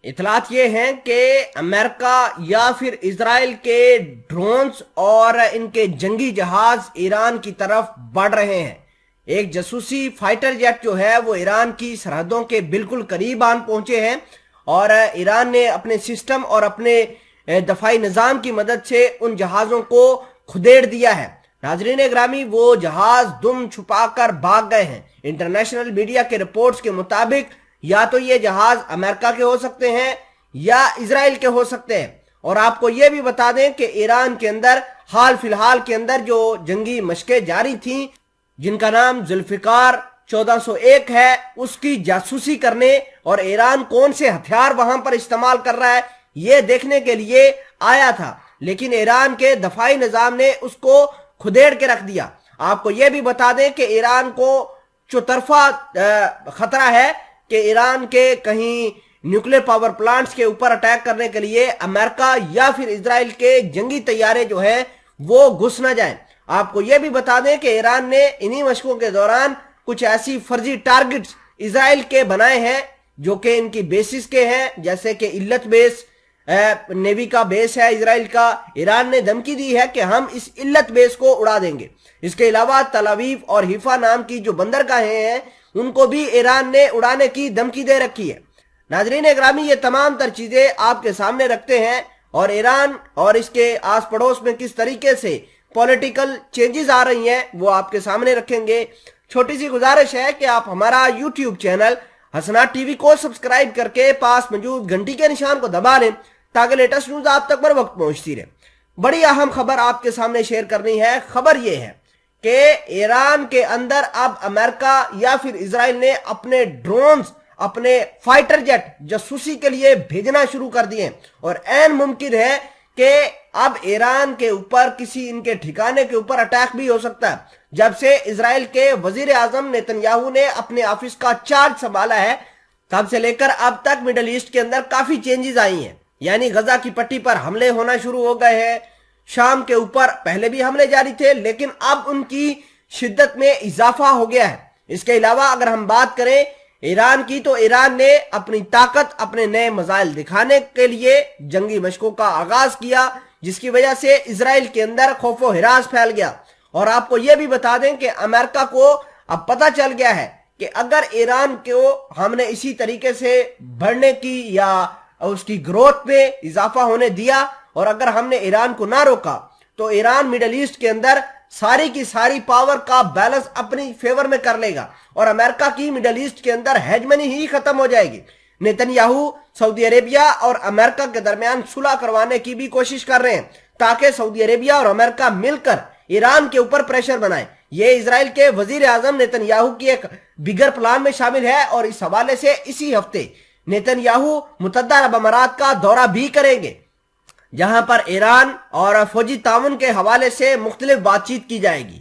اطلاعات یہ ہیں کہ امریکہ یا پھر اسرائیل کے ڈرونز اور ان کے جنگی جہاز ایران کی طرف بڑھ رہے ہیں۔ ایک جاسوسی فائٹر جیٹ جو ہے وہ ایران کی سرحدوں کے بالکل قریب آن پہنچے ہیں، اور ایران نے اپنے سسٹم اور اپنے دفاعی نظام کی مدد سے ان جہازوں کو کھدیڑ دیا ہے۔ ناظرین گرامی، وہ جہاز دم چھپا کر بھاگ گئے ہیں۔ انٹرنیشنل میڈیا کے رپورٹس کے مطابق یا تو یہ جہاز امریکہ کے ہو سکتے ہیں یا اسرائیل کے ہو سکتے ہیں۔ اور آپ کو یہ بھی بتا دیں کہ ایران کے اندر حال فی الحال کے اندر جو جنگی مشقیں جاری تھیں، جن کا نام ذوالفقار 1401 ہے، اس کی جاسوسی کرنے اور ایران کون سے ہتھیار وہاں پر استعمال کر رہا ہے یہ دیکھنے کے لیے آیا تھا، لیکن ایران کے دفاعی نظام نے اس کو کھدیڑ کے رکھ دیا۔ آپ کو یہ بھی بتا دیں کہ ایران کو چوطرفہ خطرہ ہے کہ ایران کے کہیں نیوکلیر پاور پلانٹس کے اوپر اٹیک کرنے کے لیے امریکہ یا پھر اسرائیل کے جنگی طیارے جو ہیں وہ گھس نہ جائیں۔ آپ کو یہ بھی بتا دیں کہ ایران نے انہی مشقوں کے دوران کچھ ایسی فرضی ٹارگٹس اسرائیل کے بنائے ہیں جو کہ ان کی بیسز کے ہیں، جیسے کہ علت بیس نیوی کا بیس ہے اسرائیل کا۔ ایران نے دھمکی دی ہے کہ ہم اس علت بیس کو اڑا دیں گے۔ اس کے علاوہ تل ابیب اور حیفا نام کی جو بندرگاہیں ہیں ان کو بھی ایران نے اڑانے کی دھمکی دے رکھی ہے۔ ناظرین اکرامی، یہ تمام تر چیزیں آپ کے سامنے رکھتے ہیں، اور ایران اور اس کے آس پڑوس میں کس طریقے سے پولیٹیکل چینجز آ رہی ہیں وہ آپ کے سامنے رکھیں گے۔ چھوٹی سی گزارش ہے کہ آپ ہمارا یوٹیوب چینل حسنات ٹی وی کو سبسکرائب کر کے پاس موجود گھنٹی کے نشان کو دبا لیں تاکہ لیٹسٹ نیوز آپ تک بر وقت پہنچتی رہے۔ بڑی اہم خبر آپ کے سامنے شیئر کرنی ہے۔ خبر یہ ہے کہ ایران کے اندر اب امریکہ یا پھر اسرائیل نے اپنے ڈرونز، اپنے فائٹر جیٹ جاسوسی کے لیے بھیجنا شروع کر دیے، اور عین ممکن ہے کہ اب ایران کے اوپر کسی ان کے ٹھکانے کے اوپر اٹیک بھی ہو سکتا ہے۔ جب سے اسرائیل کے وزیر اعظم نیتن یاہو نے اپنے آفس کا چارج سنبھالا ہے تب سے لے کر اب تک مڈل ایسٹ کے اندر کافی چینجز آئی ہیں، یعنی غزہ کی پٹی پر حملے ہونا شروع ہو گئے ہیں۔ شام کے اوپر پہلے بھی حملے جاری تھے لیکن اب ان کی شدت میں اضافہ ہو گیا ہے۔ اس کے علاوہ اگر ہم بات کریں ایران کی، تو ایران نے اپنی طاقت، اپنے نئے میزائل دکھانے کے لیے جنگی مشقوں کا آغاز کیا، جس کی وجہ سے اسرائیل کے اندر خوف و ہراس پھیل گیا۔ اور آپ کو یہ بھی بتا دیں کہ امریکہ کو اب پتہ چل گیا ہے کہ اگر ایران کو ہم نے اسی طریقے سے بڑھنے کی یا اس کی گروتھ میں اضافہ ہونے دیا، اور اگر ہم نے ایران کو نہ روکا، تو ایران مڈل ایسٹ کے اندر ساری کی ساری پاور کا بیلنس اپنی فیور میں کر لے گا، اور امریکہ کی مڈل ایسٹ کے اندر ہیجمنی ہی ختم ہو جائے گی۔ نیتن یاہو سعودی عربیہ اور امریکہ کے درمیان صلح کروانے کی بھی کوشش کر رہے ہیں تاکہ سعودی عربیہ اور امریکہ مل کر ایران کے اوپر پریشر بنائیں۔ یہ اسرائیل کے وزیر اعظم نیتن یاہو کی ایک بگر پلان میں شامل ہے، اور اس حوالے سے اسی ہفتے نیتن یاہو متحدہ عرب امارات کا دورہ بھی کریں گے، جہاں پر ایران اور فوجی تعاون کے حوالے سے مختلف بات چیت کی جائے گی۔